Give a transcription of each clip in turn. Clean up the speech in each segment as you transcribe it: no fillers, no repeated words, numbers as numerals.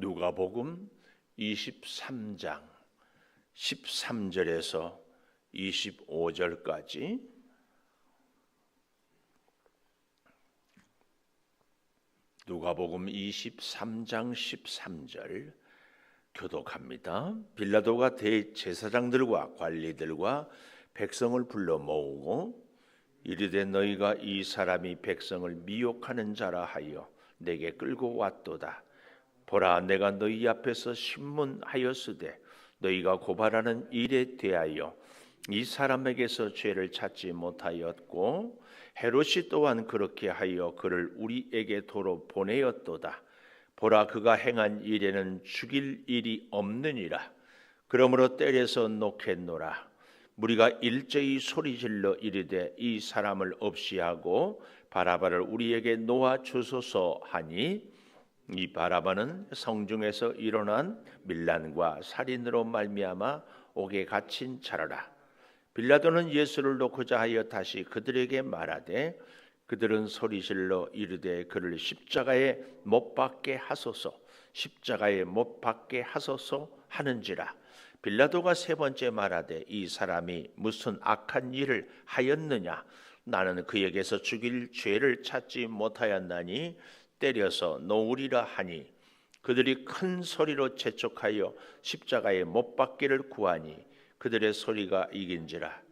누가복음 23장 13절에서 25절까지 누가복음 23장 13절 교독합니다. 빌라도가 대제사장들과 관리들과 백성을 불러 모으고 이르되 너희가 이 사람이 백성을 미혹하는 자라 하여 내게 끌고 왔도다. 보라, 내가 너희 앞에서 신문하였으되 너희가 고발하는 일에 대하여 이 사람에게서 죄를 찾지 못하였고 헤롯이 또한 그렇게 하여 그를 우리에게 도로 보내었도다. 보라, 그가 행한 일에는 죽일 일이 없느니라. 그러므로 때려서 놓겠노라. 무리가 일제히 소리질러 이르되 이 사람을 없이 하고 바라바를 우리에게 놓아 주소서 하니 이 바라바는 성중에서 일어난 밀란과 살인으로 말미암아 옥에 갇힌 자라라. 빌라도는 예수를 놓고자 하여 다시 그들에게 말하되 그들은 소리질러 이르되 그를 십자가에 못 박게 하소서, 십자가에 못 박게 하소서 하는지라. 빌라도가 세 번째 말하되 이 사람이 무슨 악한 일을 하였느냐? 나는 그에게서 죽일 죄를 찾지 못하였나니 때려서 놓으리라 하니 그들이 큰 소리로 재촉하여 십자가에 못 박기를 구하니 그들의 소리가 이긴지라.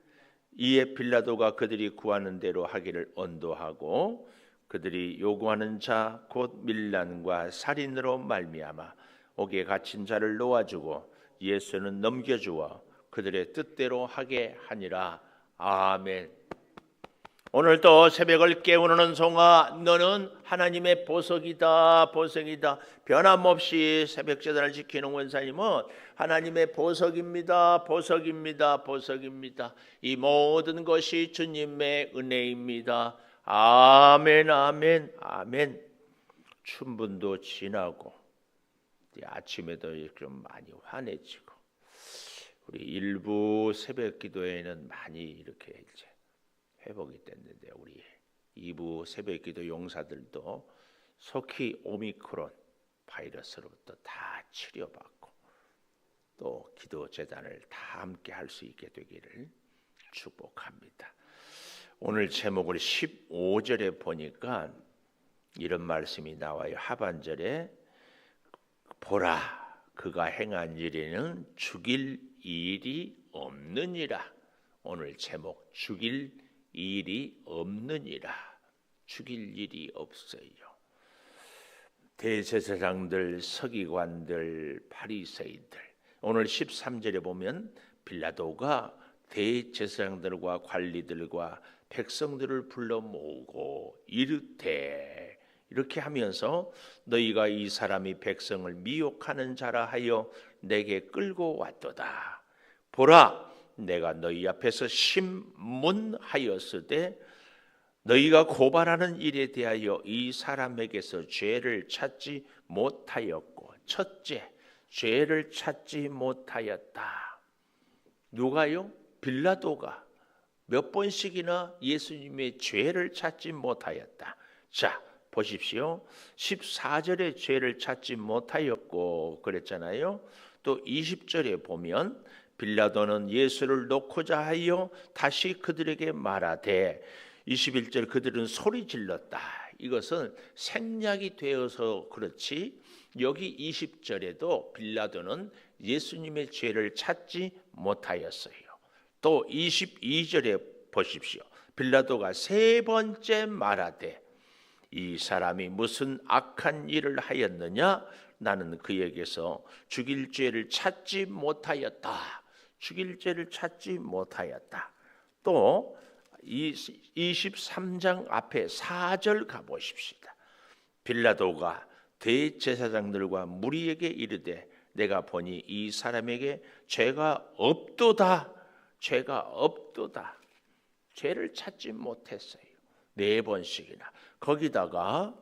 이에 빌라도가 그들이 구하는 대로 하기를 언도하고 그들이 요구하는 자 곧 밀란과 살인으로 말미암아 옥에 갇힌 자를 놓아주고 예수는 넘겨주어 그들의 뜻대로 하게 하니라. 아멘. 오늘도 새벽을 깨우는 송아, 너는 하나님의 보석이다, 보석이다. 변함없이 새벽제단을 지키는 원사님은 하나님의 보석입니다, 보석입니다, 보석입니다. 이 모든 것이 주님의 은혜입니다. 아멘, 아멘, 아멘. 춘분도 지나고 아침에도 좀 많이 환해지고 우리 일부 새벽 기도에는 많이 이렇게 이제 회복이 됐는데 우리 2부 새벽기도 용사들도 속히 오미크론 바이러스로부터 다 치료받고 또 기도 재단을 다 함께 할 수 있게 되기를 축복합니다. 오늘 제목을 15절에 보니까 이런 말씀이 나와요. 하반절에 보라, 그가 행한 일에는 죽일 일이 없느니라. 오늘 제목 죽일 일이 없느니라. 죽일 일이 없어요. 대제사장들, 서기관들, 바리새인들. 오늘 13절에 보면 빌라도가 대제사장들과 관리들과 백성들을 불러 모으고 이르되 이렇게 하면서 너희가 이 사람이 백성을 미혹하는 자라 하여 내게 끌고 왔도다. 보라, 내가 너희 앞에서 신문하였으되 너희가 고발하는 일에 대하여 이 사람에게서 죄를 찾지 못하였고, 첫째, 죄를 찾지 못하였다. 누가요? 빌라도가 몇 번씩이나 예수님의 죄를 찾지 못하였다. 자, 보십시오. 14절에 죄를 찾지 못하였고 그랬잖아요. 또 20절에 보면 빌라도는 예수를 놓고자 하여 다시 그들에게 말하되 21절 그들은 소리 질렀다. 이것은 생략이 되어서 그렇지 여기 20절에도 빌라도는 예수님의 죄를 찾지 못하였어요. 또 22절에 보십시오. 빌라도가 세 번째 말하되 이 사람이 무슨 악한 일을 하였느냐? 나는 그에게서 죽일 죄를 찾지 못하였다. 죽일 죄를 찾지 못하였다. 또 23장 앞에 4절 가보십시다. 빌라도가 대제사장들과 무리에게 이르되 내가 보니 이 사람에게 죄가 없도다. 죄가 없도다. 죄를 찾지 못했어요. 4번씩이나. 거기다가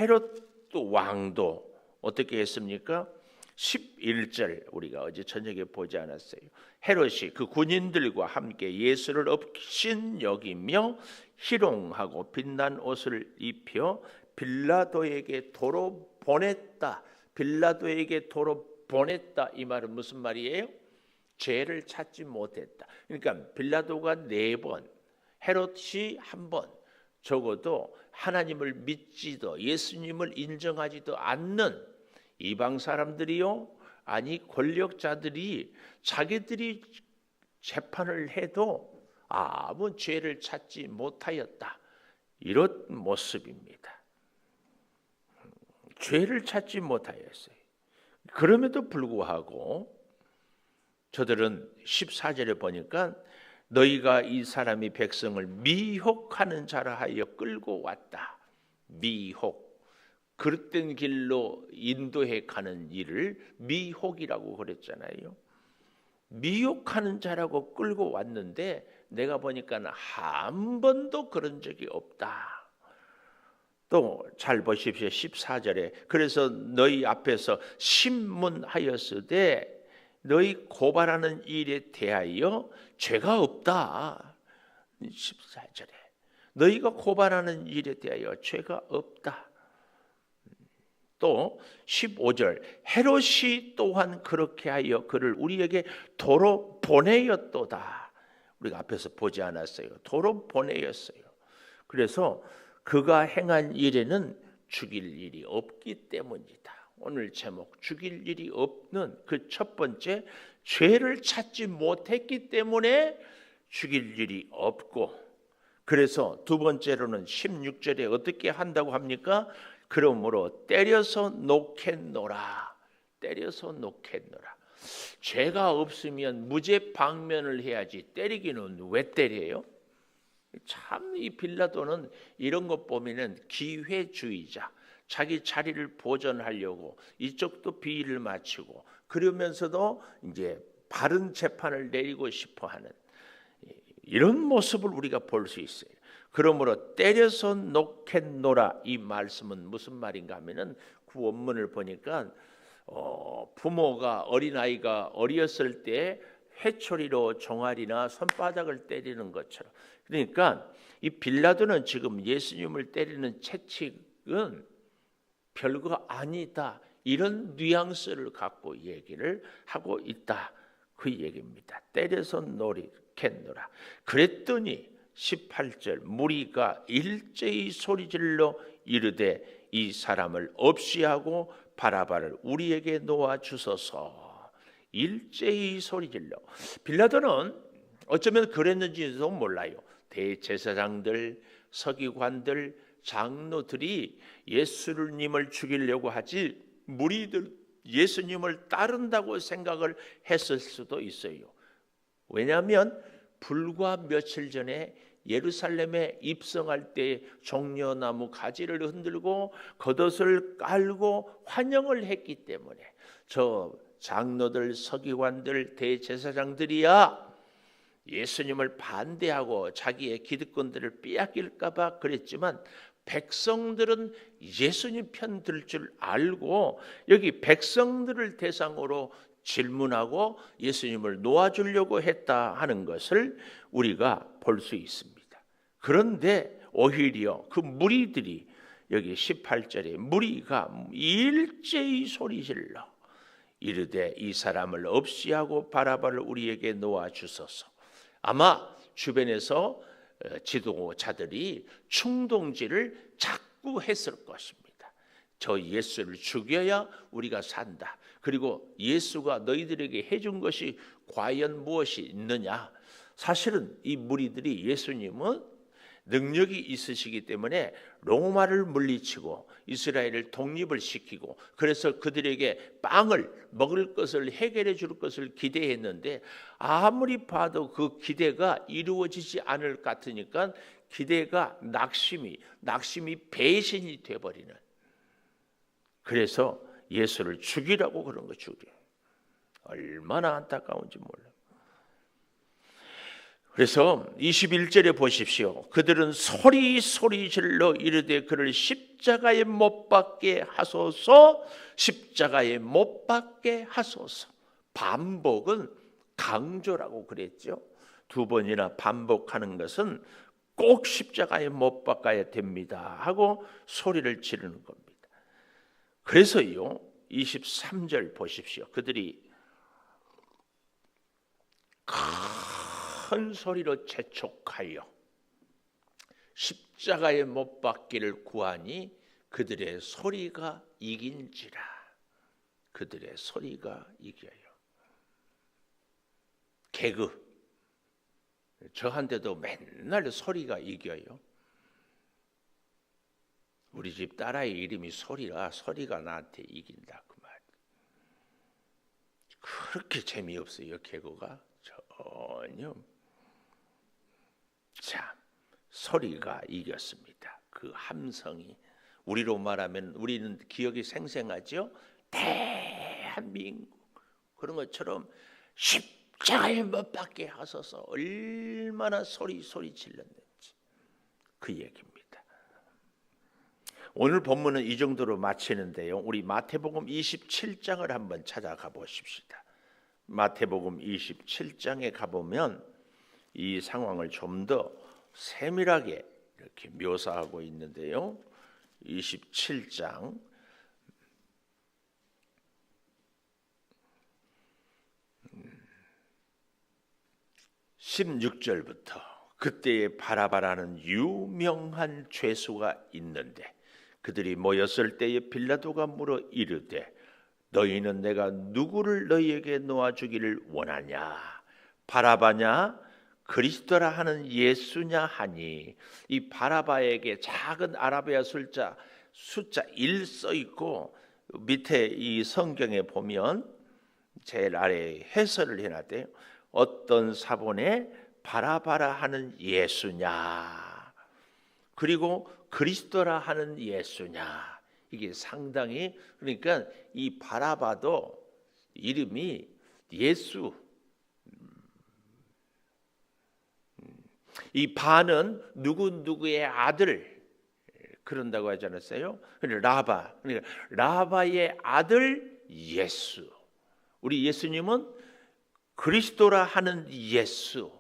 헤롯 왕도 어떻게 했습니까? 11절 우리가 어제 저녁에 보지 않았어요. 헤롯이 그 군인들과 함께 예수를 업신 여기며 희롱하고 빛난 옷을 입혀 빌라도에게 도로 보냈다. 빌라도에게 도로 보냈다. 이 말은 무슨 말이에요? 죄를 찾지 못했다. 그러니까 빌라도가 4번, 헤롯이 1번, 적어도 하나님을 믿지도 예수님을 인정하지도 않는 이방 사람들이요, 아니 권력자들이 자기들이 재판을 해도 아무 죄를 찾지 못하였다. 이런 모습입니다. 죄를 찾지 못하였어요. 그럼에도 불구하고 저들은 14절에 보니까 너희가 이 사람이 백성을 미혹하는 자라 하여 끌고 왔다. 미혹. 그릇된 길로 인도해 가는 일을 미혹이라고 그랬잖아요. 미혹하는 자라고 끌고 왔는데 내가 보니까 한 번도 그런 적이 없다. 또 잘 보십시오. 14절에 그래서 너희 앞에서 신문하였으되 너희 고발하는 일에 대하여 죄가 없다. 14절에 너희가 고발하는 일에 대하여 죄가 없다. 또 15절 헤롯이 또한 그렇게 하여 그를 우리에게 도로 보내었도다. 우리가 앞에서 보지 않았어요. 도로 보내었어요. 그래서 그가 행한 일에는 죽일 일이 없기 때문이다. 오늘 제목 죽일 일이 없는 그 첫 번째, 죄를 찾지 못했기 때문에 죽일 일이 없고, 그래서 두 번째로는 16절에 어떻게 한다고 합니까? 그러므로 때려서 놓겠노라. 때려서 놓겠노라. 죄가 없으면 무죄 방면을 해야지 때리기는 왜 때려요? 참 이 빌라도는 이런 것 보면은 기회주의자, 자기 자리를 보존하려고 이쪽도 비위를 맞추고 그러면서도 이제 바른 재판을 내리고 싶어하는 이런 모습을 우리가 볼 수 있어요. 그러므로 때려서 놓겠노라. 이 말씀은 무슨 말인가 하면은 그 원문을 보니까 부모가 어린아이가 어렸을 때 회초리로 종아리나 손바닥을 때리는 것처럼, 그러니까 이 빌라도는 지금 예수님을 때리는 채찍은 별거 아니다, 이런 뉘앙스를 갖고 얘기를 하고 있다, 그 얘기입니다. 때려서 놓겠노라. 그랬더니 18절 무리가 일제히 소리질러 이르되 이 사람을 없이하고 바라바를 우리에게 놓아 주소서. 일제히 소리질러. 빌라도는 어쩌면 그랬는지도 몰라요. 대제사장들, 서기관들, 장로들이 예수님을 죽이려고 하지 무리들 예수님을 따른다고 생각을 했을 수도 있어요. 왜냐하면 불과 며칠 전에 예루살렘에 입성할 때 종려나무 가지를 흔들고 겉옷을 깔고 환영을 했기 때문에 저 장로들, 서기관들, 대제사장들이야 예수님을 반대하고 자기의 기득권들을 빼앗길까 봐 그랬지만 백성들은 예수님 편 들 줄 알고 여기 백성들을 대상으로 질문하고 예수님을 놓아주려고 했다 하는 것을 우리가 볼 수 있습니다. 그런데 오히려 그 무리들이 여기 18절에 무리가 일제히 소리질러 이르되 이 사람을 없이하고 바라바를 우리에게 놓아주소서. 아마 주변에서 지도자들이 충동질을 자꾸 했을 것입니다. 저 예수를 죽여야 우리가 산다. 그리고 예수가 너희들에게 해준 것이 과연 무엇이 있느냐? 사실은 이 무리들이 예수님은 능력이 있으시기 때문에 로마를 물리치고 이스라엘을 독립을 시키고 그래서 그들에게 빵을 먹을 것을 해결해 줄 것을 기대했는데 아무리 봐도 그 기대가 이루어지지 않을 것 같으니까 기대가 낙심이 배신이 돼버리는, 그래서 예수를 죽이라고 그런 거 죽여. 얼마나 안타까운지 몰라요. 그래서 21절에 보십시오. 그들은 소리질러 이르되 그를 십자가에 못 박게 하소서. 십자가에 못 박게 하소서. 반복은 강조라고 그랬죠. 두 번이나 반복하는 것은 꼭 십자가에 못 박아야 됩니다 하고 소리를 지르는 겁니다. 그래서요 23절 보십시오. 그들이 큰 소리로 재촉하여 십자가에 못 박기를 구하니 그들의 소리가 이긴지라. 그들의 소리가 이겨요. 개그, 저한테도 맨날 소리가 이겨요. 우리 집 딸아이 이름이 소리라 소리가 나한테 이긴다 그 말. 그렇게 재미없어요 개그가 전혀. 자, 소리가 이겼습니다. 그 함성이 우리로 말하면 우리는 기억이 생생하죠. 대한민국 그런 것처럼 십자가에 못 박게 하소서 얼마나 소리 질렀는지 그 얘기입니다. 오늘 본문은 이 정도로 마치는데요. 우리 마태복음 27장을 한번 찾아가 보십시다. 마태복음 27장에 가보면 이 상황을 좀 더 세밀하게 이렇게 묘사하고 있는데요. 27장 16절부터 그때에 바라바라는 유명한 죄수가 있는데 그들이 모였을 때에 빌라도가 물어 이르되 너희는 내가 누구를 너희에게 놓아주기를 원하냐 바라바냐 그리스도라 하는 예수냐 하니 이 바라바에게 작은 아라비아 숫자 1 써 있고 밑에 이 성경에 보면 제일 아래에 해설을 해놨대요. 어떤 사본에 바라바라 하는 예수냐 그리고 그리스도라 하는 예수냐 이게 상당히 그러니까 이 바라바도 이름이 예수 이 바는 누구의 아들 그런다고 하지 않았어요? 라바 그러니까 라바의 아들 예수 우리 예수님은 그리스도라 하는 예수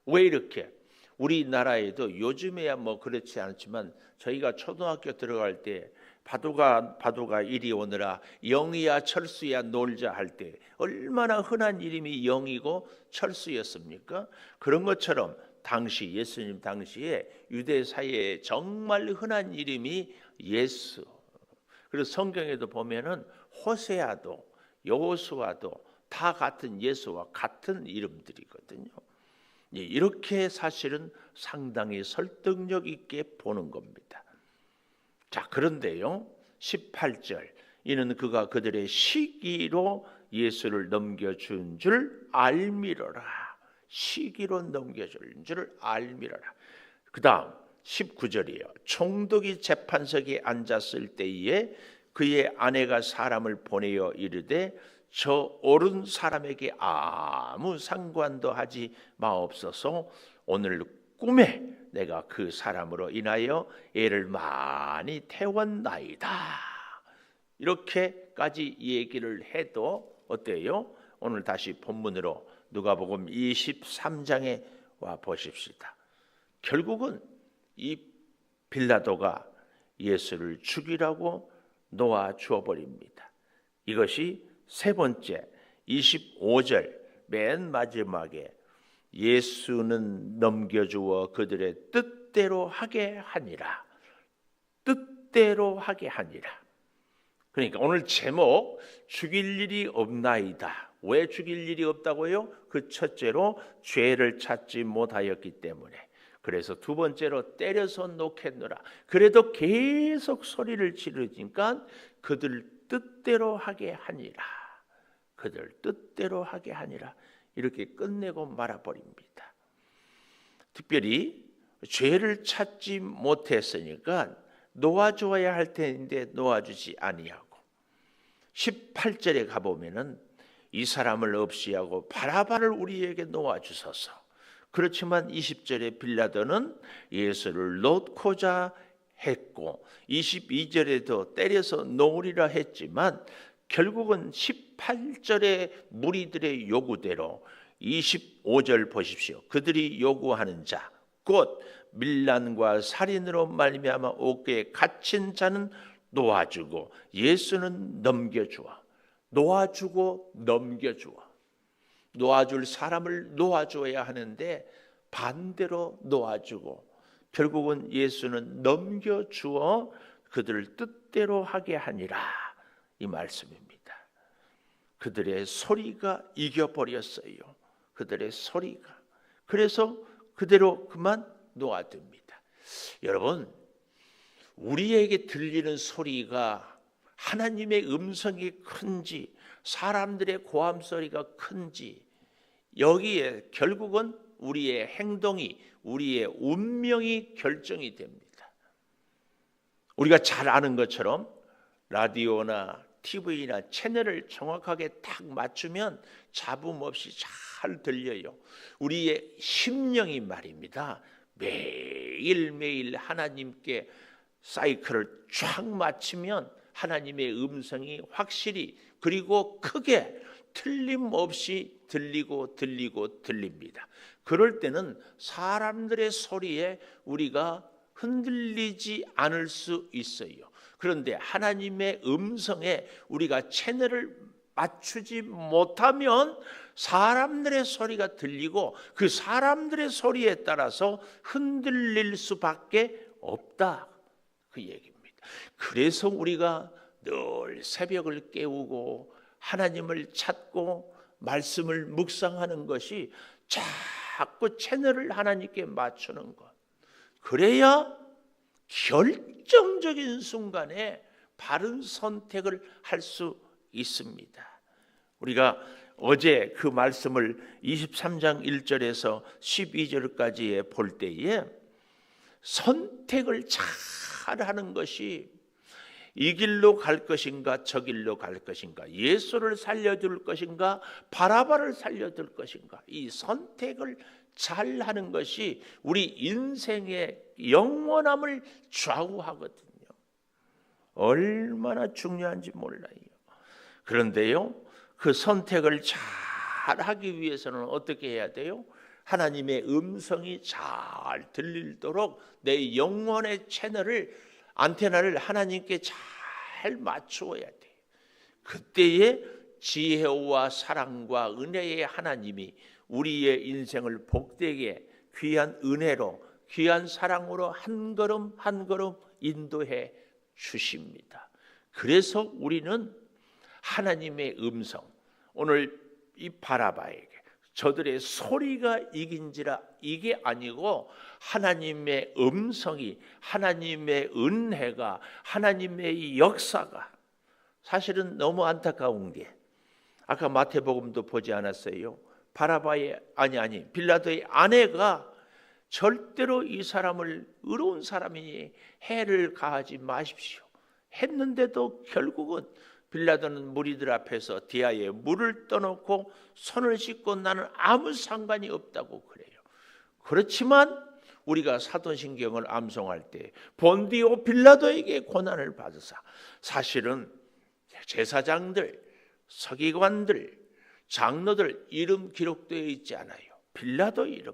왜 이렇게 우리나라에도 요즘에야 뭐 그렇지 않지만 저희가 초등학교 들어갈 때 바도가 이리 오느라 영희야 철수야 놀자 할 때 얼마나 흔한 이름이 영이고 철수였습니까? 그런 것처럼 당시 예수님 당시에 유대 사회에 정말 흔한 이름이 예수. 그리고 성경에도 보면은 호세아도 여호수아도 다 같은 예수와 같은 이름들이거든요. 이렇게 사실은 상당히 설득력 있게 보는 겁니다. 자, 그런데요. 18절 이는 그가 그들의 시기로 예수를 넘겨준 줄 알미러라. 시기로 넘겨준 줄 알미러라. 그 다음 19절이에요. 총독이 재판석에 앉았을 때에 그의 아내가 사람을 보내어 이르되 저 옳은 사람에게 아무 상관도 하지 마옵소서. 오늘 꿈에 내가 그 사람으로 인하여 애를 많이 태웠나이다. 이렇게까지 얘기를 해도 어때요? 오늘 다시 본문으로 누가복음 23장에 와 보십시다. 결국은 이 빌라도가 예수를 죽이라고 놓아 주어버립니다. 이것이 세 번째 25절 맨 마지막에 예수는 넘겨주어 그들의 뜻대로 하게 하니라. 뜻대로 하게 하니라. 그러니까 오늘 제목 죽일 일이 없나이다. 왜 죽일 일이 없다고요? 그 첫째로 죄를 찾지 못하였기 때문에. 그래서 두 번째로 때려서 놓겠노라. 그래도 계속 소리를 지르니까 그들 뜻대로 하게 하니라. 그들 뜻대로 하게 하니라. 이렇게 끝내고 말아버립니다. 특별히 죄를 찾지 못했으니까 놓아주어야 할 텐데 놓아주지 아니하고 18절에 가보면은 이 사람을 없이하고 바라바를 우리에게 놓아주소서. 그렇지만 20절에 빌라도는 예수를 놓고자 했고 22절에도 때려서 놓으리라 했지만 결국은 18절의 무리들의 요구대로 25절 보십시오. 그들이 요구하는 자 곧 밀란과 살인으로 말미암아 옥에 갇힌 자는 놓아주고 예수는 넘겨주어 놓아주고 넘겨주어 놓아줄 사람을 놓아줘야 하는데 반대로 놓아주고 결국은 예수는 넘겨주어 그들을 뜻대로 하게 하니라 이 말씀입니다. 그들의 소리가 이겨버렸어요. 그들의 소리가. 그래서 그대로 그만 놓아둡니다. 여러분, 우리에게 들리는 소리가 하나님의 음성이 큰지 사람들의 고함 소리가 큰지 여기에 결국은 우리의 행동이 우리의 운명이 결정이 됩니다. 우리가 잘 아는 것처럼 라디오나 TV나 채널을 정확하게 딱 맞추면 잡음 없이 잘 들려요. 우리의 심령이 말입니다. 매일매일 하나님께 사이클을 쫙 맞추면 하나님의 음성이 확실히 그리고 크게 틀림없이 들립니다. 그럴 때는 사람들의 소리에 우리가 흔들리지 않을 수 있어요. 그런데 하나님의 음성에 우리가 채널을 맞추지 못하면 사람들의 소리가 들리고 그 사람들의 소리에 따라서 흔들릴 수밖에 없다 그 얘기입니다. 그래서 우리가 늘 새벽을 깨우고 하나님을 찾고 말씀을 묵상하는 것이 자꾸 채널을 하나님께 맞추는 것. 그래야 결정적인 순간에 바른 선택을 할 수 있습니다. 우리가 어제 그 말씀을 23장 1절에서 12절까지에 볼 때에 선택을 잘 하는 것이 이 길로 갈 것인가 저 길로 갈 것인가 예수를 살려줄 것인가 바라바를 살려줄 것인가 이 선택을 잘 하는 것이 우리 인생의 영원함을 좌우하거든요. 얼마나 중요한지 몰라요. 그런데요, 그 선택을 잘 하기 위해서는 어떻게 해야 돼요? 하나님의 음성이 잘 들리도록 내 영혼의 채널을 안테나를 하나님께 잘 맞추어야 돼요. 그때에 지혜와 사랑과 은혜의 하나님이 우리의 인생을 복되게 귀한 은혜로 귀한 사랑으로 한 걸음 한 걸음 인도해 주십니다. 그래서 우리는 하나님의 음성, 오늘 이 바라바에게 저들의 소리가 이긴지라 이게 아니고 하나님의 음성이 하나님의 은혜가 하나님의 역사가 사실은 너무 안타까운 게 아까 마태복음도 보지 않았어요. 바라바의 빌라도의 아내가 절대로 이 사람을 의로운 사람이니 해를 가하지 마십시오 했는데도 결국은 빌라도는 무리들 앞에서 디아에 물을 떠놓고 손을 씻고 나는 아무 상관이 없다고 그래요. 그렇지만 우리가 사도신경을 암송할 때 본디오 빌라도에게 고난을 받으사 사실은 제사장들, 서기관들, 장로들 이름 기록되어 있지 않아요. 빌라도 이름.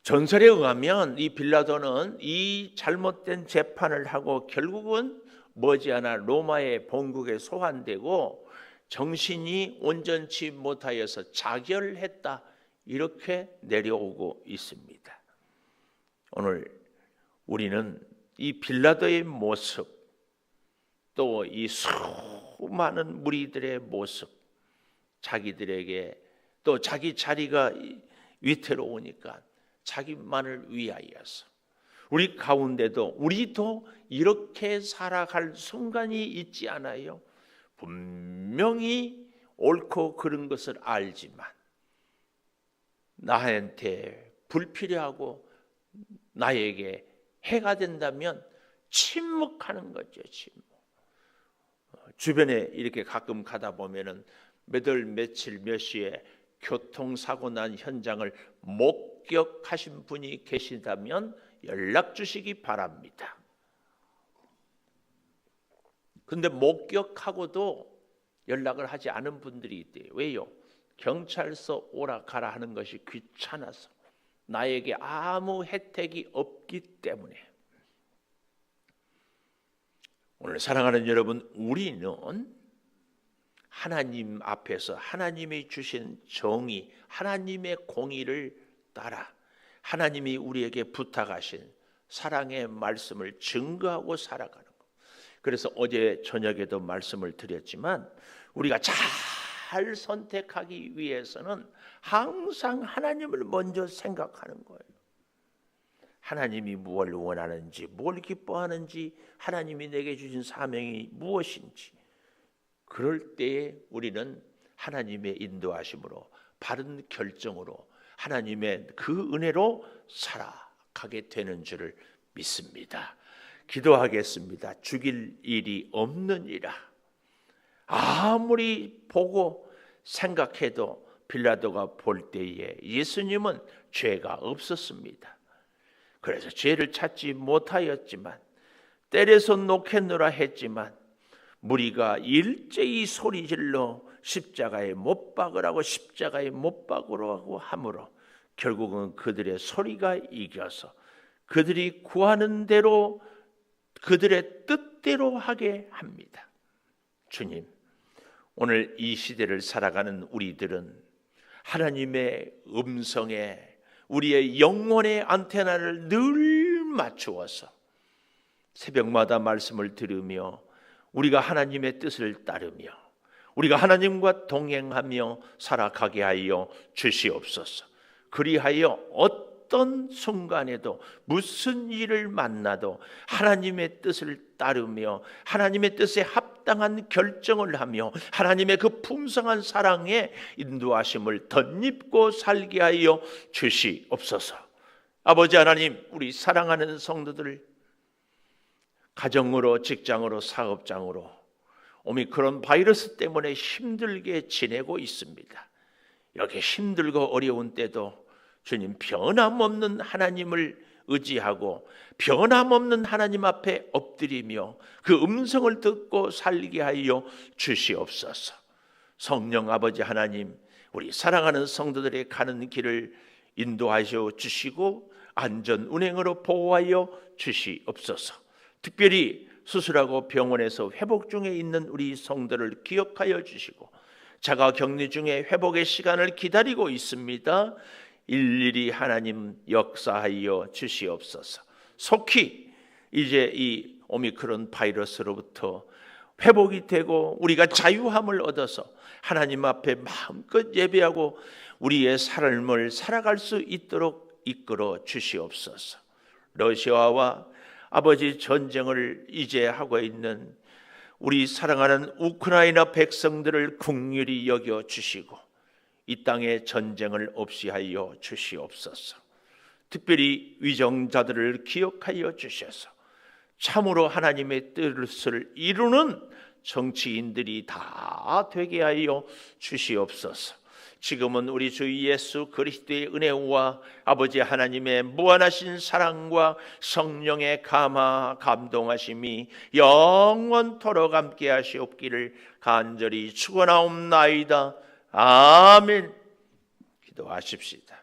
전설에 의하면 이 빌라도는 이 잘못된 재판을 하고 결국은 머지않아 로마의 본국에 소환되고 정신이 온전치 못하여서 자결했다 이렇게 내려오고 있습니다. 오늘 우리는 이 빌라도의 모습 또 이 수많은 무리들의 모습 자기들에게 또 자기 자리가 위태로우니까 자기만을 위하여서 우리 가운데도 우리도 이렇게 살아갈 순간이 있지 않아요? 분명히 옳고 그른 것을 알지만 나한테 불필요하고 나에게 해가 된다면 침묵하는 거죠. 침묵. 주변에 이렇게 가끔 가다 보면은 몇 월 며칠 몇 시에 교통사고 난 현장을 목격하신 분이 계시다면 연락 주시기 바랍니다. 근데 목격하고도 연락을 하지 않은 분들이 있대요. 왜요? 경찰서 오라 가라 하는 것이 귀찮아서 나에게 아무 혜택이 없기 때문에. 오늘 사랑하는 여러분, 우리는 하나님 앞에서 하나님이 주신 정의, 하나님의 공의를 따라 하나님이 우리에게 부탁하신 사랑의 말씀을 증거하고 살아가는 것. 그래서 어제 저녁에도 말씀을 드렸지만 우리가 잘 선택하기 위해서는 항상 하나님을 먼저 생각하는 거예요. 하나님이 무엇을 원하는지, 뭘 기뻐하는지, 하나님이 내게 주신 사명이 무엇인지, 그럴 때에 우리는 하나님의 인도하심으로, 바른 결정으로, 하나님의 그 은혜로 살아가게 되는 줄을 믿습니다. 기도하겠습니다. 죽일 일이 없느니라. 아무리 보고 생각해도 빌라도가 볼 때에 예수님은 죄가 없었습니다. 그래서 죄를 찾지 못하였지만, 때려서 놓겠노라 했지만 무리가 일제히 소리질러 십자가에 못 박으라고 함으로 결국은 그들의 소리가 이겨서 그들이 구하는 대로, 그들의 뜻대로 하게 합니다. 주님, 오늘 이 시대를 살아가는 우리들은 하나님의 음성에 우리의 영혼의 안테나를 늘 맞추어서 새벽마다 말씀을 들으며 우리가 하나님의 뜻을 따르며 우리가 하나님과 동행하며 살아가게 하여 주시옵소서. 그리하여 어떤 순간에도 무슨 일을 만나도 하나님의 뜻을 따르며 하나님의 뜻에 합당한 결정을 하며 하나님의 그 풍성한 사랑에 인도하심을 덧입고 살게 하여 주시옵소서. 아버지 하나님, 우리 사랑하는 성도들 가정으로, 직장으로, 사업장으로 오미크론 바이러스 때문에 힘들게 지내고 있습니다. 이렇게 힘들고 어려운 때도 주님, 변함없는 하나님을 의지하고 변함없는 하나님 앞에 엎드리며 그 음성을 듣고 살게 하여 주시옵소서. 성령 아버지 하나님, 우리 사랑하는 성도들의 가는 길을 인도하여 주시고 안전 운행으로 보호하여 주시옵소서. 특별히 수술하고 병원에서 회복 중에 있는 우리 성도를 기억하여 주시고 자가 격리 중에 회복의 시간을 기다리고 있습니다. 일일이 하나님 역사하여 주시옵소서. 속히 이제 이 오미크론 바이러스로부터 회복이 되고 우리가 자유함을 얻어서 하나님 앞에 마음껏 예배하고 우리의 삶을 살아갈 수 있도록 이끌어 주시옵소서. 러시아와 아버지 전쟁을 이제 하고 있는 우리 사랑하는 우크라이나 백성들을 긍휼히 여겨 주시고 이 땅에 전쟁을 없이 하여 주시옵소서. 특별히 위정자들을 기억하여 주셔서 참으로 하나님의 뜻을 이루는 정치인들이 다 되게 하여 주시옵소서. 지금은 우리 주 예수 그리스도의 은혜와 아버지 하나님의 무한하신 사랑과 성령의 감동하심이 영원토록 함께 하시옵기를 간절히 축원하옵나이다. 아멘. 기도하십시다.